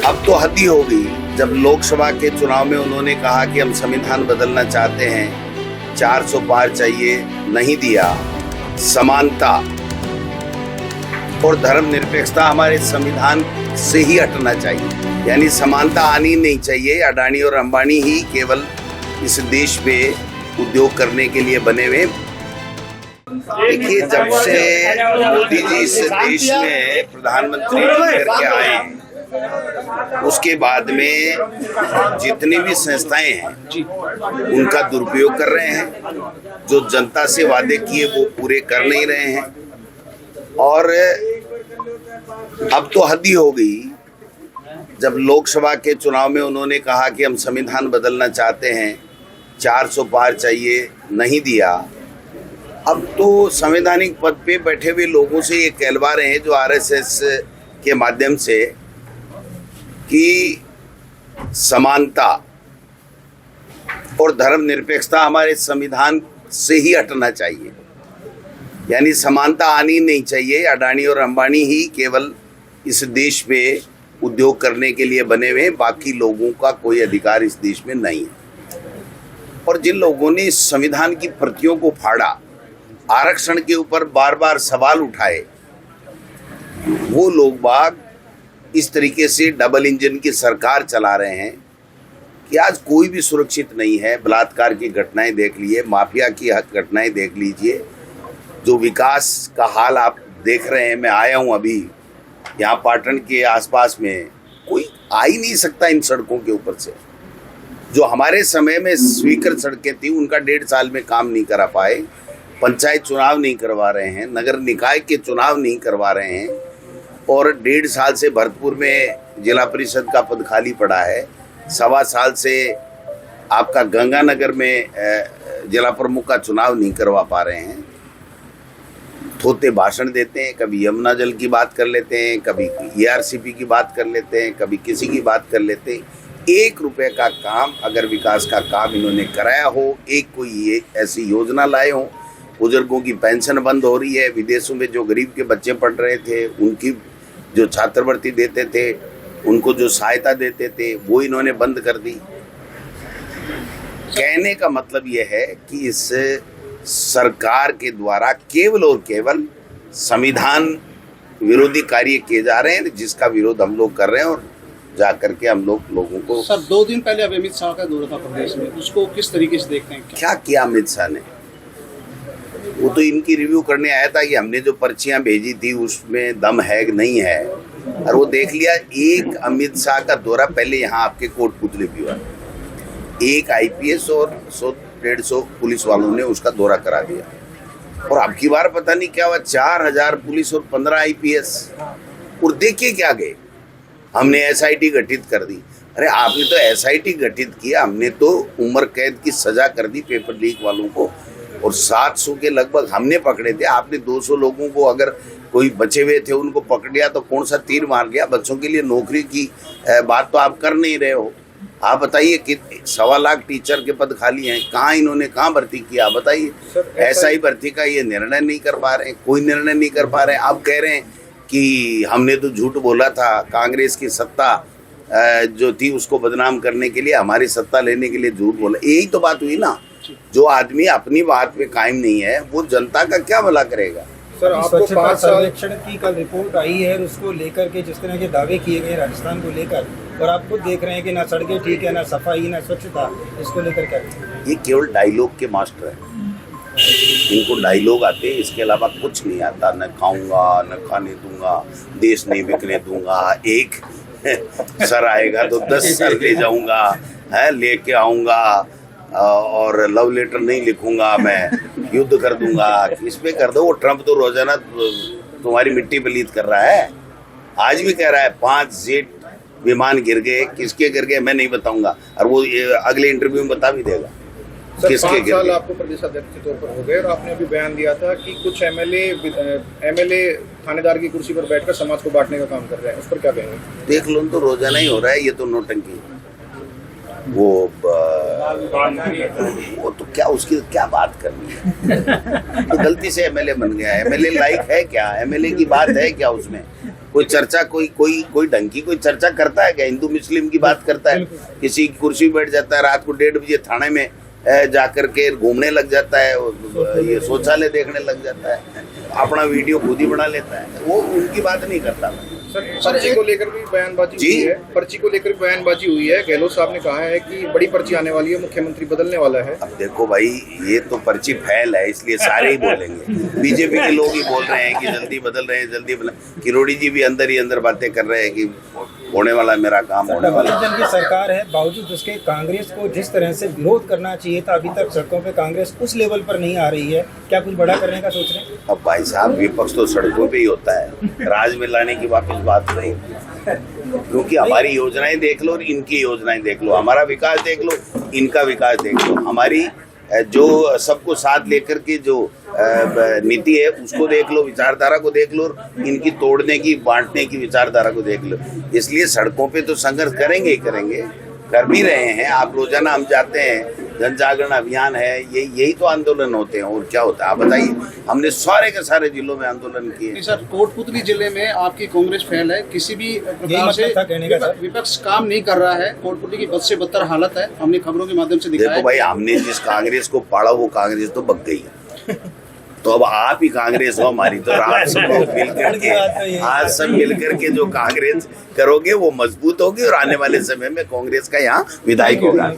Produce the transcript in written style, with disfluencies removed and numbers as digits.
अब तो हद ही हो गई। जब लोकसभा के चुनाव में उन्होंने कहा कि हम संविधान बदलना चाहते हैं, 400 पार चाहिए, नहीं दिया। समानता और धर्मनिरपेक्षता हमारे संविधान से ही हटना चाहिए, यानी समानता आनी नहीं चाहिए। अडानी और अंबानी ही केवल इस देश में उद्योग करने के लिए बने हुए। देखिए, जब से मोदी जी इस देश में प्रधानमंत्री करके आए, उसके बाद में जितनी भी संस्थाएं हैं उनका दुरुपयोग कर रहे हैं। जो जनता से वादे किए वो पूरे कर नहीं रहे हैं। और अब तो हद ही हो गई। जब लोकसभा के चुनाव में उन्होंने कहा कि हम संविधान बदलना चाहते हैं, 400 पार चाहिए, नहीं दिया। अब तो संवैधानिक पद पे बैठे हुए लोगों से ये कहलवा रहे हैं, जो आरएसएस के माध्यम से, कि समानता और धर्मनिरपेक्षता हमारे संविधान से ही हटना चाहिए, यानी समानता आनी नहीं चाहिए। अडानी और अंबानी ही केवल इस देश में उद्योग करने के लिए बने हुए हैं, बाकी लोगों का कोई अधिकार इस देश में नहीं है। और जिन लोगों ने इस संविधान की प्रतियों को फाड़ा, आरक्षण के ऊपर बार बार सवाल उठाए, वो लोग बाग इस तरीके से डबल इंजन की सरकार चला रहे हैं कि आज कोई भी सुरक्षित नहीं है। बलात्कार की घटनाएं देख लीजिए, माफिया की घटनाएं देख लीजिए, जो विकास का हाल आप देख रहे हैं। मैं आया हूं अभी यहाँ पाटन के आसपास में, कोई आ ही नहीं सकता इन सड़कों के ऊपर से। जो हमारे समय में स्वीकृत सड़कें थी, उनका 1.5 साल में काम नहीं करा पाए। पंचायत चुनाव नहीं करवा रहे हैं, नगर निकाय के चुनाव नहीं करवा रहे हैं, और 1.5 साल से भरतपुर में जिला परिषद का पद खाली पड़ा है। 1.25 साल से आपका गंगानगर में जिला प्रमुख का चुनाव नहीं करवा पा रहे हैं। थोते भाषण देते हैं, कभी यमुना जल की बात कर लेते हैं, कभी ERCP की बात कर लेते हैं, कभी किसी की बात कर लेते हैं। 1 रुपए का काम, अगर विकास का काम इन्होंने कराया हो, एक कोई ये ऐसी योजना लाए हो, बुजुर्गों की पेंशन बंद हो रही है, विदेशों में जो गरीब के बच्चे पढ़ रहे थे उनकी जो छात्रवृत्ति देते थे, उनको जो सहायता देते थे, वो इन्होंने बंद कर दी। कहने का मतलब यह है कि इस सरकार के द्वारा केवल और केवल संविधान विरोधी कार्य किए जा रहे हैं, जिसका विरोध हम लोग कर रहे हैं। और जा करके हम लोगों को, सर 2 दिन पहले अब अमित शाह का दौरा था प्रदेश में, उसको किस तरीके से देखते हैं? क्या किया अमित शाह ने? वो तो इनकी रिव्यू करने आया था कि हमने जो पर्चियां भेजी थी उसमें दम है कि नहीं है, और वो देख लिया। एक अमित शाह का दौरा पहले यहाँ आपके कोटपुतली भी हुआ, एक IPS और 100-150 पुलिस वालों ने उसका दौरा करा दिया। और अब की बार पता नहीं क्या हुआ, 4000 पुलिस और 15 IPS। और देखिए क्या गए, हमने SIT गठित कर दी। अरे आपने तो SIT गठित किया, हमने तो उम्र कैद की सजा कर दी पेपर लीक वालों को, और 700 के लगभग हमने पकड़े थे। आपने 200 लोगों को, अगर कोई बचे हुए थे उनको पकड़ लिया तो कौन सा तीर मार गया? बच्चों के लिए नौकरी की बात तो आप कर नहीं रहे हो। आप बताइए कि 1.25 लाख टीचर के पद खाली हैं, कहाँ इन्होंने कहाँ भर्ती किया? बताइए। SI भर्ती का ये निर्णय नहीं कर पा रहे, कोई निर्णय नहीं कर पा रहे। आप कह रहे हैं कि हमने तो झूठ बोला था, कांग्रेस की सत्ता जो थी उसको बदनाम करने के लिए, हमारी सत्ता लेने के लिए झूठ बोला। यही तो बात हुई ना। जो आदमी अपनी बात पे कायम नहीं है, वो जनता का क्या भला करेगा? सर, आपको 5 सर्वेक्षण की कल रिपोर्ट आई है, और उसको लेकर के जिस तरह के दावे किए गए राजस्थान को लेकर, और आप खुद देख रहे हैं कि ना सड़कें ठीक है, ना सफाई, ना स्वच्छता, इसको लेकर क्या? ये केवल डायलॉग के मास्टर हैं, इनको डायलॉग आते हैं, इसके अलावा कुछ नहीं आता। न खाऊंगा, न खाने दूंगा, देश नहीं बिकने दूंगा, एक सर आएगा तो 10 सर ले जाऊंगा, है लेके आऊंगा, और लव लेटर नहीं लिखूंगा, मैं युद्ध कर दूंगा। इस पे कर दो। वो ट्रम्प तो रोजाना तुम्हारी मिट्टी पलीत कर रहा है। आज भी कह रहा है 5 जेट विमान गिर गए, किसके गिर गए मैं नहीं बताऊंगा, और वो अगले इंटरव्यू में बता भी देगा किसके गिर गए। 5 साल आपको प्रदेश अध्यक्ष के तौर पर हो गए, और आपने अभी बयान दिया था कि कुछ MLA थानेदार की कुर्सी पर बैठकर समाज को बांटने का काम कर रहे हैं, उस पर क्या कहेंगे? देख लो, तो रोजाना ही हो रहा है, ये तो नौटंकी। वो तो क्या, उसकी क्या बात करनी है? तो गलती से MLA बन गया है। MLA लाइक है क्या? MLA की बात है क्या उसमें? कोई चर्चा कोई ढंग की कोई चर्चा करता है क्या? हिंदू मुस्लिम की बात करता है? किसी की कुर्सी बैठ जाता है, रात को 1:30 बजे थाने में जाकर के घूमने लग जाता है, ये शौचालय देखने लग जाता है, अपना वीडियो खुद ही बना लेता है। वो उनकी बात नहीं करता मैं। सर, पर्ची को लेकर भी बयानबाजी जी? हुई है। पर्ची को लेकर बयानबाजी हुई है। गहलोत साहब ने कहा है कि बड़ी पर्ची आने वाली है, मुख्यमंत्री बदलने वाला है। अब देखो भाई, ये तो पर्ची फैल है, इसलिए सारे ही बोलेंगे। बीजेपी के लोग ही बोल रहे हैं कि जल्दी बदल रहे हैं, जल्दी बदल। किरोड़ी जी भी अंदर ही अंदर बातें कर रहे हैं कि होने वाला मेरा काम होने वाला। डबल इंजन की सरकार है, बावजूद उसके कांग्रेस को जिस तरह से विरोध करना चाहिए था, अभी तक सड़कों पे कांग्रेस उस लेवल पर नहीं आ रही है। क्या कुछ बड़ा करने का सोच रहे हैं? अब भाई साहब, विपक्ष तो सड़कों पे ही होता है, राज में लाने की वापस बात नहीं। क्योंकि हमारी योजनाएं देख लो और इनकी योजनाएं देख लो, हमारा विकास देख लो, इनका विकास देख लो, हमारी जो सबको साथ लेकर के जो नीति है उसको देख लो, विचारधारा को देख लो, और इनकी तोड़ने की बांटने की विचारधारा को देख लो। इसलिए सड़कों पे तो संघर्ष करेंगे ही करेंगे, कर भी रहे हैं। आप रोजाना हम जाते हैं, जन जागरण अभियान है, यही तो आंदोलन होते हैं और क्या होता है आप बताइए। हमने सारे के सारे जिलों में आंदोलन किए। नहीं सर, कोटपुतली जिले में आपकी कांग्रेस फेल है, किसी भी प्रकार से मतलब था कहने का सर। विपक्ष काम नहीं कर रहा है। कोटपुतली की बद से बदतर हालत है, हमने खबरों के माध्यम से दिखाया देखो भाई, हमने जिस कांग्रेस को पाड़ा वो कांग्रेस तो बग गई है। तो अब आप ही कांग्रेस हो हमारी, तो आप सब लोग मिलकर के, आज सब मिलकर के जो कांग्रेस करोगे वो मजबूत होगी और आने वाले समय में कांग्रेस का यहाँ विधायक होगा।